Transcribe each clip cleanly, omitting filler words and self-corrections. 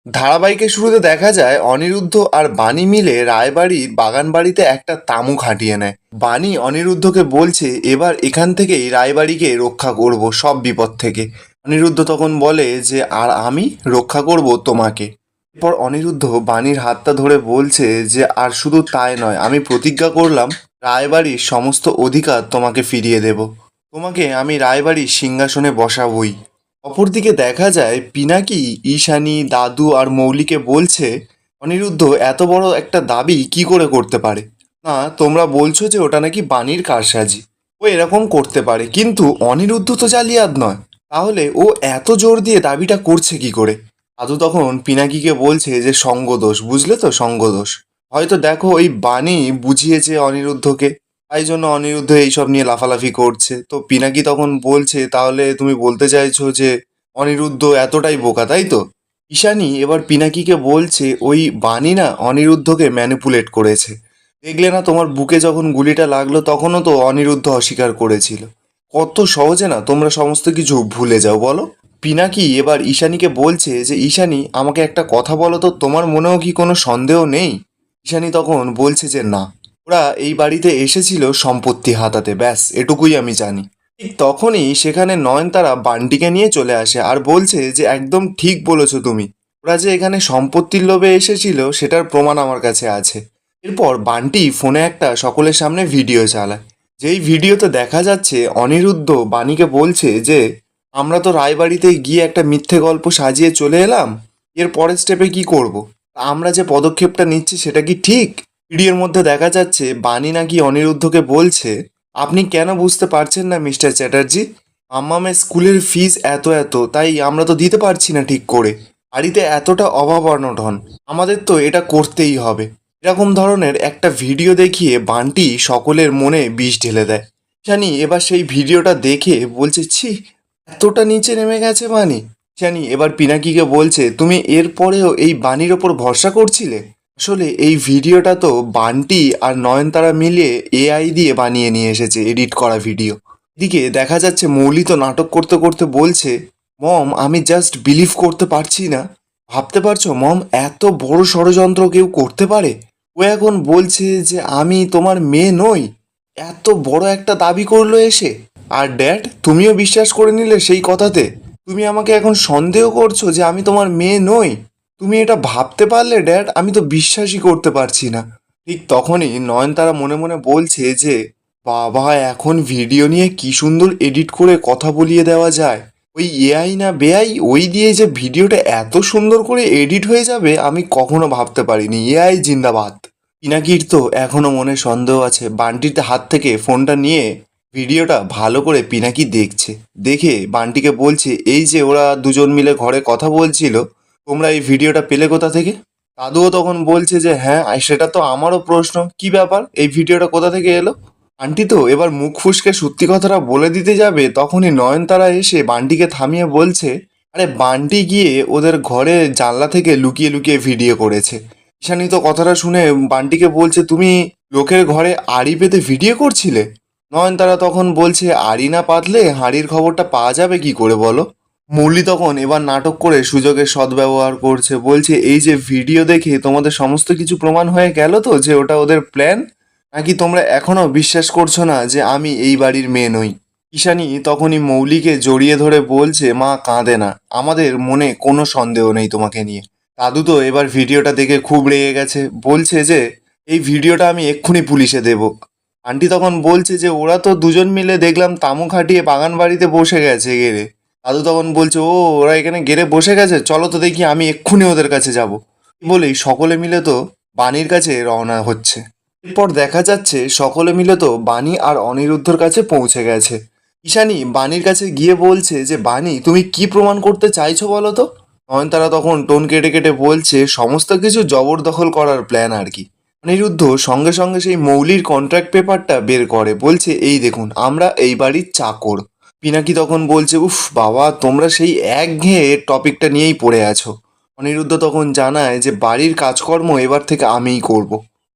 ধারাবাহিকের শুরুতে দেখা যায় অনিরুদ্ধ আর বাণী মিলে রায়বাড়ির বাগান বাড়িতে একটা তামু খাটিয়ে নেয়। বাণী অনিরুদ্ধকে বলছে এবার এখান থেকেই রায়বাড়িকে রক্ষা করব সব বিপদ থেকে। অনিরুদ্ধ তখন বলে যে আর আমি রক্ষা করব তোমাকে। এরপর অনিরুদ্ধ বাণীর হাতটা ধরে বলছে যে আর শুধু তাই নয়, আমি প্রতিজ্ঞা করলাম রায়বাড়ির সমস্ত অধিকার তোমাকে ফিরিয়ে দেব, তোমাকে আমি রায়বাড়ির সিংহাসনে বসাবই। অপরদিকে দেখা যায় পিনাকি ঈশানী, দাদু আর মৌলিকে বলছে অনিরুদ্ধ এত বড় একটা দাবি কি করে করতে পারে। না, তোমরা বলছো যে ওটা নাকি বাণীর কারসাজি, ও এরকম করতে পারে, কিন্তু অনিরুদ্ধ তো জালিয়াত নয়, তাহলে ও এত জোর দিয়ে দাবিটা করছে কি করে। দাদু তখন পিনাকিকে বলছে যে সঙ্গদোষ, বুঝলে তো, সঙ্গদোষ। হয়তো দেখো ওই বাণী বুঝিয়েছে অনিরুদ্ধকে, তাই জন্য অনিরুদ্ধ এইসব নিয়ে লাফালাফি করছে। তো পিনাকি তখন বলছে তাহলে তুমি বলতে চাইছো যে অনিরুদ্ধ এতটাই বোকা, তাই তো? ঈশানী এবার পিনাকিকে বলছে ওই বাণী না অনিরুদ্ধকে ম্যানিপুলেট করেছে। দেখলে না তোমার বুকে যখন গুলিটা লাগলো তখনও তো অনিরুদ্ধ অস্বীকার করেছিল। কত সহজে না তোমরা সমস্ত কিছু ভুলে যাও বলো। পিনাকি এবার ঈশানীকে বলছে যে ঈশানী আমাকে একটা কথা বলো তো, তোমার মনেও কি কোনো সন্দেহ নেই? ঈশানী তখন বলছে যে না, ওরা এই বাড়িতে এসেছিল সম্পত্তি হাতাতে, ব্যাস এটুকুই আমি জানি। ঠিক তখনই সেখানে নয়নতারা বান্টিকে নিয়ে চলে আসে আর বলছে যে একদম ঠিক বলেছো তুমি, ওরা যে এখানে সম্পত্তির লোভে এসেছিল সেটার প্রমাণ আমার কাছে আছে। এরপর বান্টি ফোনে একটা সকলের সামনে ভিডিও চালায়, যেই ভিডিওতে দেখা যাচ্ছে অনিরুদ্ধ বাণীকে বলছে যে আমরা তো রায়বাড়িতে গিয়ে একটা মিথ্যে গল্প সাজিয়ে চলে এলাম, এর পরের স্টেপে কি করব, আমরা যে পদক্ষেপটা নিচ্ছি সেটা কি ঠিক। ভিডিওর মধ্যে দেখা যাচ্ছে বাণী নাকি অনিরুদ্ধকে বলছে আপনি কেন বুঝতে পারছেন না মিস্টার চ্যাটার্জি, আম্মামের স্কুলের ফিস এত এত, তাই আমরা তো দিতে পারছি না ঠিক করে, বাড়িতে এতটা অভাব অনটন, আমাদের তো এটা করতেই হবে। এরকম ধরনের একটা ভিডিও দেখিয়ে বান্টি সকলের মনে বিষ ঢেলে দেয়। জানি এবার সেই ভিডিওটা দেখে বলছে ছি, এতটা নিচে নেমে গেছে বাণী। জানি এবার পিনাকিকে বলছে তুমি এরপরেও এই বাণীর ওপর ভরসা করছিলে। আসলে এই ভিডিওটা তো বান্টি আর নয়নতারা মিলিয়ে এআই দিয়ে বানিয়ে নিয়ে এসেছে, এডিট করা ভিডিও। এদিকে দেখা যাচ্ছে মৌলি তো নাটক করতে করতে বলছে মম আমি জাস্ট বিলিভ করতে পারছি না। ভাবতে পারছো মম, এত বড় ষড়যন্ত্র কেউ করতে পারে? ও এখন বলছে যে আমি তোমার মেয়ে নই, এত বড় একটা দাবি করলো এসে। আর ড্যাড তুমিও বিশ্বাস করে নিলে সেই কথাতে, তুমি আমাকে এখন সন্দেহ করছো যে আমি তোমার মেয়ে নই। তুমি এটা ভাবতে পারলে ড্যাড, আমি তো বিশ্বাসই করতে পারছি না। ঠিক তখনই নয়নতারা মনে মনে বলছে যে বাবা এখন ভিডিও নিয়ে কি সুন্দর এডিট করে কথা বলিয়ে দেওয়া যায়। ওই এআই না বেআই, ওই দিয়ে যে ভিডিওটা এত সুন্দর করে এডিট হয়ে যাবে আমি কখনো ভাবতে পারিনি। এআই জিন্দাবাদ। পিনাকির তো এখনো মনে সন্দেহ আছে। বান্টির হাত থেকে ফোনটা নিয়ে ভিডিওটা ভালো করে পিনাকি দেখছে, দেখে বান্টিকে বলছে এই যে ওরা দুজন মিলে ঘরে কথা বলছিল, তোমরা এই ভিডিওটা পেলে কোথা থেকে? দাদুও তখন বলছে যে হ্যাঁ সেটা তো আমারও প্রশ্ন, কি ব্যাপার এই ভিডিওটা কোথা থেকে এলো। আন্টি তো এবার মুখ ফুসকে সত্যি কথাটা বলে দিতে যাবে, তখনই নয়নতারা এসে বান্টিকে থামিয়ে বলছে আরে বান্টি গিয়ে ওদের ঘরে জানলা থেকে লুকিয়ে লুকিয়ে ভিডিও করেছে। ঈশানী তো কথাটা শুনে বান্টিকে বলছে তুমি লোকের ঘরে আড়ি পেতে ভিডিও করছিলে? নয়নতারা তখন বলছে আড়ি না পাতলে হাঁড়ির খবরটা পাওয়া যাবে কি করে বলো। মুরলি তখন এবার নাটক করে সুযোগের সদ্ব্যবহার করছে, বলছে এই যে ভিডিও দেখে তোমাদের সমস্ত কিছু প্রমাণ হয়ে গেল তো যে ওটা ওদের প্ল্যান, নাকি তোমরা এখনো বিশ্বাস করছো না যে আমি এই বাড়ির মেয়ে নই? ঈশানী তখনই মৌলিকে জড়িয়ে ধরে বলছে মা কাঁদে না, আমাদের মনে কোনো সন্দেহ নেই তোমাকে নিয়ে। দাদু তো এবার ভিডিওটা দেখে খুব রেগে গেছে, বলছে যে এই ভিডিওটা আমি এক্ষুনি পুলিশে দেব। আন্টি তখন বলছে যে ওরা তো দুজন মিলে দেখলাম তামু খাটিয়ে বাগান বাড়িতে বসে গেছে গেড়ে। দাদু তখন বলছে ও ওরা এখানে গেড়ে বসে গেছে, চলো তো দেখি, আমি এক্ষুনি ওদের কাছে যাব। বলেই সকলে মিলে তো বাণীর কাছে রওনা হচ্ছে। এরপর দেখা যাচ্ছে সকলে মিলে তো বাণী আর অনিরুদ্ধর কাছে পৌঁছে গেছে। ঈশানী বাণীর কাছে গিয়ে বলছে যে বাণী তুমি কি প্রমাণ করতে চাইছো বলো তো। নয়নতারা তখন টোন কেটে কেটে বলছে সমস্ত কিছু জবরদখল করার প্ল্যান আর কি। অনিরুদ্ধ সঙ্গে সঙ্গে সেই মৌলির কন্ট্রাক্ট পেপারটা বের করে, বলছে এই দেখুন আমরা এই বাড়ির চাকর। পিনাকি তখন বলছে উফ বাবা তোমরা সেই একঘেয়ে টপিকটা নিয়েই পড়ে আছো। অনিরুদ্ধ তখন জানায় যে বাড়ির কাজকর্ম এবার থেকে আমিই করব।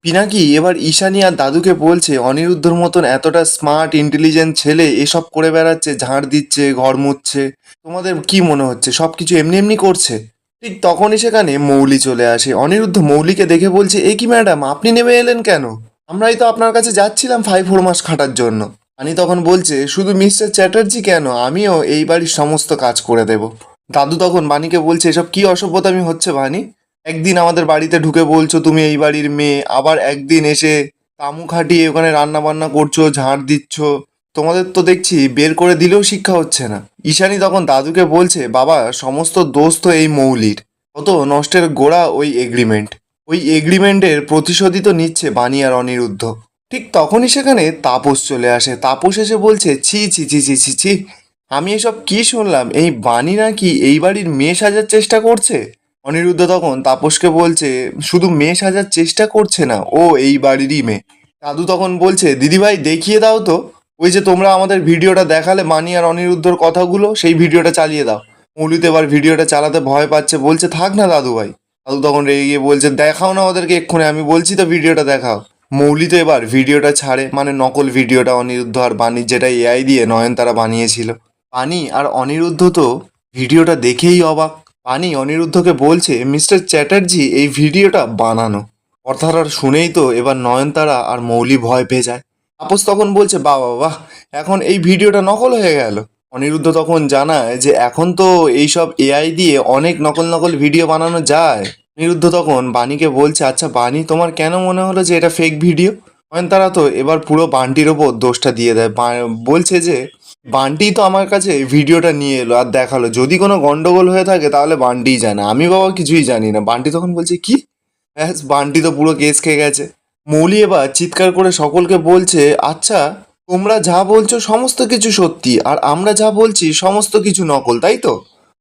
পিনাকি এবার ঈশানী আর দাদুকে বলছে অনিরুদ্ধর মতন এতটা স্মার্ট ইন্টেলিজেন্ট ছেলে এসব করে বেড়াচ্ছে, ঝাড় দিচ্ছে, ঘর মুছছে, তোমাদের কি মনে হচ্ছে সব কিছু এমনি এমনি করছে? ঠিক তখনই সেখানে মৌলি চলে আসে। অনিরুদ্ধ মৌলিকে দেখে বলছে, এ কি ম্যাডাম, আপনি নেমে এলেন কেন? আমরাই তো আপনার কাছে যাচ্ছিলাম 5-4 মাস খাটার জন্য। আমি তখন বলছে, শুধু মিস্টার চ্যাটার্জি কেন, আমিও এই বাড়ির সমস্ত কাজ করে দেব। দাদু তখন বাণীকে বলছে, এসব কি অসভ্যতামি হচ্ছে বাণী? একদিন আমাদের বাড়িতে ঢুকে বলছো তুমি এই বাড়ির মেয়ে, আবার একদিন এসে তামু খাটিয়ে ওখানে রান্না বান্না করছো, ঝাড় দিচ্ছ। তোমাদের তো দেখছি বের করে দিলেও শিক্ষা হচ্ছে না। ঈশানী তখন দাদুকে বলছে, বাবা সমস্ত দোষ তো এই মৌলির। কত নষ্টের গোড়া ওই এগ্রিমেন্ট। ওই এগ্রিমেন্টের প্রতিশোধই তো নিচ্ছে বাণী আর অনিরুদ্ধ। ঠিক তখনই সেখানে তাপস চলে আসে। তাপস এসে বলছে, ছি ছি ছি ছি ছি ছি, আমি এসব কি শুনলাম, এই বাণী নাকি এই বাড়ির মেয়ে সাজার চেষ্টা করছে। অনিরুদ্ধ তখন তাপসকে বলছে, শুধু মেয়ে সাজার চেষ্টা করছে না, ও এই বাড়িরই মেয়ে। দাদু তখন বলছে, দিদিভাই দেখিয়ে দাও তো, ওই যে তোমরা আমাদের ভিডিওটা দেখালে বাণী আর অনিরুদ্ধর কথাগুলো, সেই ভিডিওটা চালিয়ে দাও। মৌলি তো এবার ভিডিওটা চালাতে ভয় পাচ্ছে, বলছে থাক না দাদু ভাই। দাদু তখন রেগে গিয়ে বলছে, দেখাও না ওদেরকে এক্ষুনি, আমি বলছি তো ভিডিওটা দেখাও। মৌলি তো এবার ভিডিওটা ছাড়ে, মানে নকল ভিডিওটা অনিরুদ্ধ আর বাণীর, যেটা এআই দিয়ে নয়নতারা বানিয়েছিল। বাণী আর অনিরুদ্ধ তো ভিডিওটা দেখেই অবাক। বাণী অনিরুদ্ধকে বলছে, মিস্টার চ্যাটার্জি এই ভিডিওটা বানানো। কথাটা শুনেই তো এবার নয়নতারা আর মৌলি ভয় পেয়ে যায়। তাপস তখন বলছে, বাহ বাহ বাহ, এখন এই ভিডিওটা নকল হয়ে গেল। অনিরুদ্ধ তখন জানায় যে এখন তো এইসব এআই দিয়ে অনেক নকল নকল ভিডিও বানানো যায়। অনিরুদ্ধ তখন বাণীকে বলছে, আচ্ছা বাণী, তোমার কেন মনে হলো যে এটা ফেক ভিডিও? নয়নতারা তো এবার পুরো বান্টির ওপর দোষটা দিয়ে দেয়। বলছে যে বান্টি তো আমার কাছে ভিডিওটা নিয়ে এলো আর দেখালো, যদি কোনো গন্ডগোল হয়ে থাকে তাহলে বান্টিই জানে, আমি বাবা কিছুই জানি না। বান্টি তখন বলছে, কি? ব্যাস, বান্টি তো পুরো কেস খেয়ে গেছে। মৌলি এবার চিৎকার করে সকলকে বলছে, আচ্ছা তোমরা যা বলছো সমস্ত কিছু সত্যি, আর আমরা যা বলছি সমস্ত কিছু নকল, তাই তো?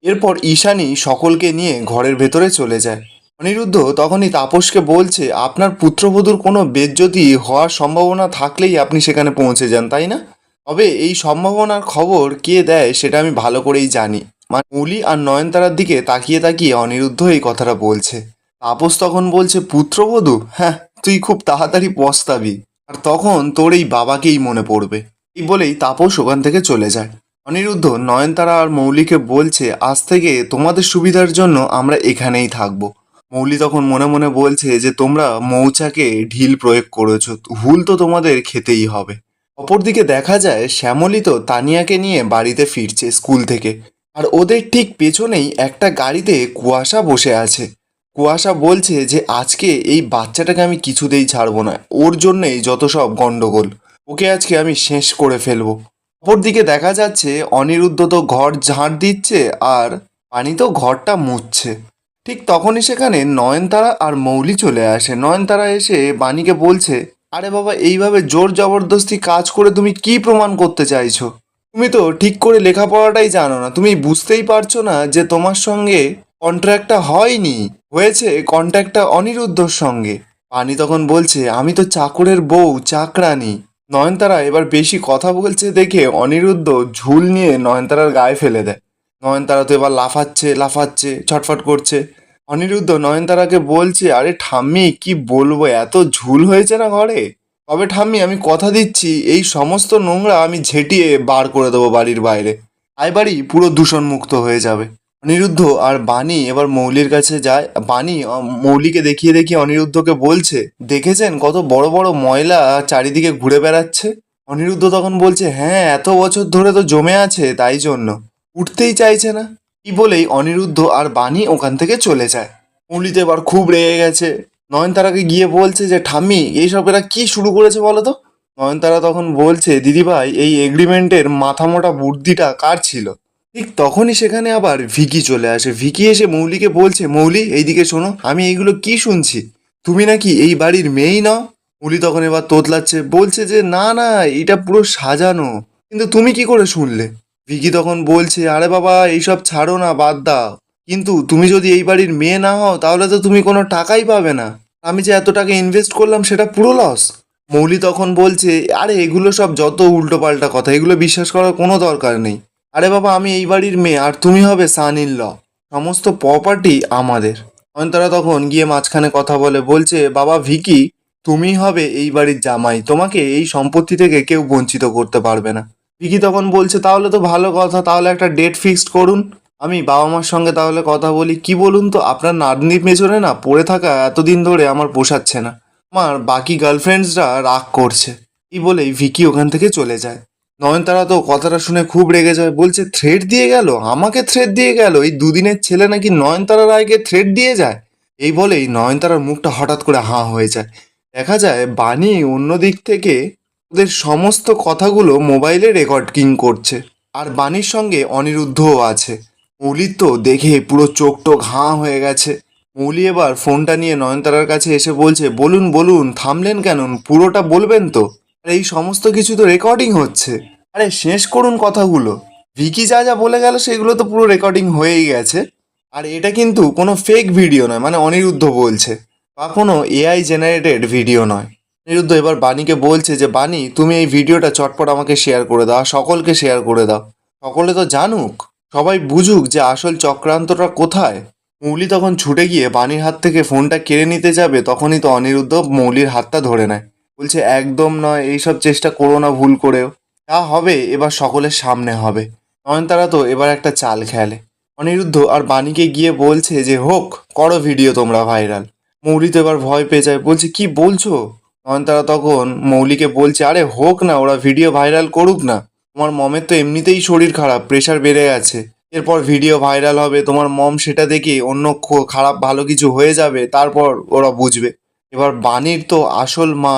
এরপর ঈশানী সকলকে নিয়ে ঘরের ভেতরে চলে যায়। অনিরুদ্ধ তখনই তাপসকে বলছে, আপনার পুত্রবধূর কোনো বেজ্জতি হওয়ার সম্ভাবনা থাকলেই আপনি সেখানে পৌঁছে যান, তাই না? তবে এই সম্ভাবনার খবর কে দেয় সেটা আমি ভালো করেই জানি। মানে মৌলি আর নয়নতারার দিকে তাকিয়ে তাকিয়ে অনিরুদ্ধ এই কথাটা বলছে। তাপস তখন বলছে, পুত্রবধূ, হ্যাঁ, তুই খুব তাড়াতাড়ি পস্তাবি, আর তখন তোর এই বাবাকেই মনে পড়বে। এই বলেই তাপস ওখান থেকে চলে যায়। অনিরুদ্ধ নয়নতারা আর মৌলিকে বলছে, আজ থেকে তোমাদের সুবিধার জন্য আমরা এখানেই থাকবো। মৌলি তখন মনে মনে বলছে যে তোমরা মৌচাকে ঢিল প্রয়োগ করেছো, হুল তো তোমাদের খেতেই হবে। অপরদিকে দেখা যায় শ্যামলী তো তানিয়াকে নিয়ে বাড়িতে ফিরছে স্কুল থেকে। আর ওদের ঠিক পেছনেই একটা গাড়িতে কুয়াশা বসে আছে। কুয়াশা বলছে যে আজকে এই বাচ্চাটাকে আমি কিছুতেই ছাড়বো না, ওর জন্যই যত সব গন্ডগোল, ওকে আজকে আমি শেষ করে ফেলবো। অপরদিকে দেখা যাচ্ছে অনিরুদ্ধ তো ঘর ঝাড় দিচ্ছে আর পানি তো ঘরটা মুছছে। ঠিক তখনই সেখানে নয়নতারা আর মৌলি চলে আসে। নয়নতারা এসে বাণীকে বলছে, আরে বাবা, এইভাবে জোর জবরদস্তি কাজ করে তুমি কি প্রমাণ করতে চাইছো? তুমি তো ঠিক করে লেখাপড়াটাই জানো না, তুমি বুঝতেই পারছো না যে তোমার সঙ্গে কন্ট্রাক্টটা হয়নি, হয়েছে কন্ট্রাক্টটা অনিরুদ্ধর সঙ্গে। পানি তখন বলছে, আমি তো চাকরের বউ, চাকরানি। নয়নতারা এবার বেশি কথা বলছে দেখে অনিরুদ্ধ ঝুল নিয়ে নয়নতারার গায়ে ফেলে দেয়। নয়নতারা তো এবার লাফাচ্ছে লাফাচ্ছে, ছটফট করছে। অনিরুদ্ধ নয়নতারাকে বলছে, আরে ঠাম্মি, কি বলবো, এত ঝুল হয়েছে না ঘরে। তবে ঠাম্মি, আমি কথা দিচ্ছি এই সমস্ত নোংরা আমি ঝেঁটিয়ে বার করে দেবো বাড়ির বাইরে, আই বাড়ি পুরো দূষণমুক্ত হয়ে যাবে। অনিরুদ্ধ আর বাণী এবার মৌলির কাছে যায়। বাণী মৌলিকে দেখিয়ে দেখিয়ে অনিরুদ্ধকে বলছে, দেখেছেন কত বড় বড় ময়লা চারিদিকে ঘুরে বেড়াচ্ছে? অনিরুদ্ধ তখন বলছে, হ্যাঁ, এত বছর ধরে তো জমে আছে, তাই জন্য উঠতেই চাইছে না। এই বলেই অনিরুদ্ধ আর বাণী ওখান থেকে চলে যায়। মৌলি তো এবার খুব রেগে গেছে। নয়নতারাকে গিয়ে বলছে যে ঠাম্মি, এইসব এরা কি শুরু করেছে বলো তো? নয়নতারা তখন বলছে, দিদিভাই, এই এগ্রিমেন্টের মাথা মোটা বুদ্ধিটা কার ছিল? ঠিক তখনই সেখানে আবার ভিকি চলে আসে। ভিকি এসে মৌলিকে বলছে, মৌলি এইদিকে শোনো, আমি এইগুলো কি শুনছি, তুমি নাকি এই বাড়ির মেয়েই নও? মৌলি তখন এবার তোতলাচ্ছে, বলছে যে না না, এটা পুরো সাজানো, কিন্তু তুমি কি করে শুনলে? ভিকি তখন বলছে, আরে বাবা, এইসব ছাড়ো না, বাদ দাও, কিন্তু তুমি যদি এই বাড়ির মেয়ে না হও তাহলে তো তুমি কোনো টাকাই পাবে না, আমি যে এত টাকা ইনভেস্ট করলাম সেটা পুরো লস। মৌলি তখন বলছে, আরে এগুলো সব যত উল্টোপাল্টা কথা, এগুলো বিশ্বাস করার কোনো দরকার নেই। আরে বাবা, আমি এই বাড়ির মেয়ে আর তুমি হবে সান ইন ল, সমস্ত প্রপার্টি আমাদের। নয়নতারা তখন গিয়ে মাঝখানে কথা বলে, বলছে, বাবা ভিকি, তুমি হবে এই বাড়ির জামাই, তোমাকে এই সম্পত্তি থেকে কেউ বঞ্চিত করতে পারবে না। ভিকি তখন বলছে, তাহলে তো ভালো কথা, তাহলে একটা ডেট ফিক্সড করুন। আমি বাবা মার সঙ্গে তাহলে কথা বলি। কি বলুন তো, আপনার নাতনির পেছনে না পড়ে থাকা এতদিন ধরে আমার পোষাচ্ছে না। আমার বাকি গার্লফ্রেন্ডসরা রাগ করছে। এই বলেই ভিকি ওখান থেকে চলে যায়। নয়নতারা তো কথাটা শুনে খুব রেগে যায়, বলছে থ্রেট দিয়ে গেল, আমাকে থ্রেট দিয়ে গেল, এই দুদিনের ছেলে নাকি নয়নতারা রায়কে থ্রেট দিয়ে যায়। এই বলেই নয়নতারার মুখটা হঠাৎ করে হাঁ হয়ে যায়। দেখা যায় বানি অন্য দিক থেকে ওদের সমস্ত কথাগুলো মোবাইলে রেকর্ডিং করছে। আর বানির সঙ্গে অনিরুদ্ধও আছে। মৌলির তো দেখে পুরো চোখ টোক হাঁ হয়ে গেছে। মৌলি এবার ফোনটা নিয়ে নয়নতারার কাছে এসে বলছে, বলুন বলুন, থামলেন কেন, পুরোটা বলবেন তো? আর এই সমস্ত কিছু তো রেকর্ডিং হচ্ছে, আরে শেষ করুন কথাগুলো। ভিকি যা যা বলে গেল সেগুলো তো পুরো রেকর্ডিং হয়েই গেছে। আর এটা কিন্তু কোনো ফেক ভিডিও নয়, মানে অনিরুদ্ধ বলছে, বা কোনো এআই জেনারেটেড ভিডিও নয়। অনিরুদ্ধ এবার বাণীকে বলছে যে বাণী, তুমি এই ভিডিওটা চটপট আমাকে শেয়ার করে দাও, আর সকলকে শেয়ার করে দাও, সকলে তো জানুক, সবাই বুঝুক যে আসল চক্রান্তটা কোথায়। মৌলি তখন ছুটে গিয়ে বাণীর হাত থেকে ফোনটা কেড়ে নিতে যাবে, তখনই তো অনিরুদ্ধ মৌলির হাতটা ধরে নেয়। বলছে একদম নয়, এইসব চেষ্টা করো না ভুল করেও। যা হবে এবার সকলের সামনে হবে। নয়নতারা তো এবার একটা চাল খেলে। অনিরুদ্ধ আর বাণীকে গিয়ে বলছে যে হোক, করো ভিডিও তোমরা ভাইরাল। মৌলি তো এবার ভয় পেয়ে যায়, বলছে কি বলছো? নয়নতারা তখন মৌলিকে বলছে, আরে হোক না, ওরা ভিডিও ভাইরাল করুক না। তোমার মমের তো এমনিতেই শরীর খারাপ, প্রেশার বেড়ে গেছে, এরপর ভিডিও ভাইরাল হবে, তোমার মম সেটা দেখে অন্য খারাপ ভালো কিছু হয়ে যাবে, তারপর ওরা বুঝবে। এবার বাণীর তো আসল মা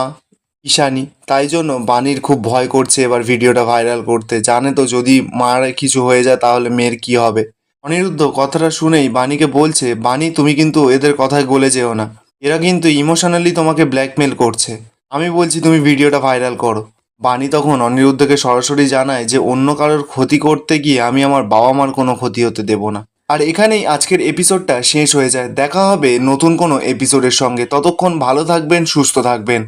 ঈশানী, তাই জন্য বাণীর খুব ভয় করছে এবার ভিডিওটা ভাইরাল করতে। জানে তো যদি মার কিছু হয়ে যায় তাহলে মেয়ের কি হবে। অনিরুদ্ধ কথাটা শুনেই বাণীকে বলছে, বাণী তুমি কিন্তু এদের কথায় গলে যেও না, এরা কিন্তু ইমোশনালি তোমাকে ব্ল্যাকমেল করছে। আমি বলছি তুমি ভিডিওটা ভাইরাল করো। বাণী তখন অনিরুদ্ধকে সরাসরি জানায় যে অন্য কারোর ক্ষতি করতে গিয়ে আমি আমার বাবা মার কোনো ক্ষতি হতে দেব না। আর এখানেই আজকের এপিসোডটা শেষ হয়ে যায়। দেখা হবে নতুন কোনো এপিসোডের সঙ্গে, ততক্ষণ ভালো থাকবেন, সুস্থ থাকবেন।